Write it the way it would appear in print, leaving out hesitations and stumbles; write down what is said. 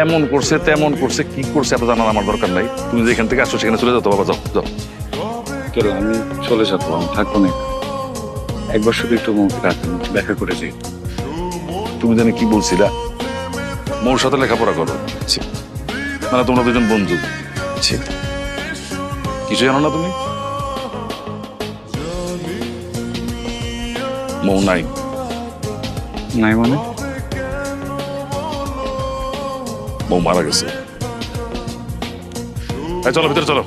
এমন করছে তেমন করছে কি করছে এত জানার আমার দরকার নাই। তুমি যেখান থেকে আসছো সেখানে চলে যাও তো বাবা, যাও যাও। কেন আমি চলে যাবো, আমি থাকবো না। একবার শুধু একটু মৌকে রাখেন, দেখা করে যাই। তুমি জানি কি বলছিলা, মোর সাথে লেখাপড়া করো, জি। মানে তোমরা দুজন বন্ধু, জি। কিছু জানো না তুমি? মৌ নাই। নাই মানে? মৌ মারা গেছে। এই চলো ভিতরে চলো।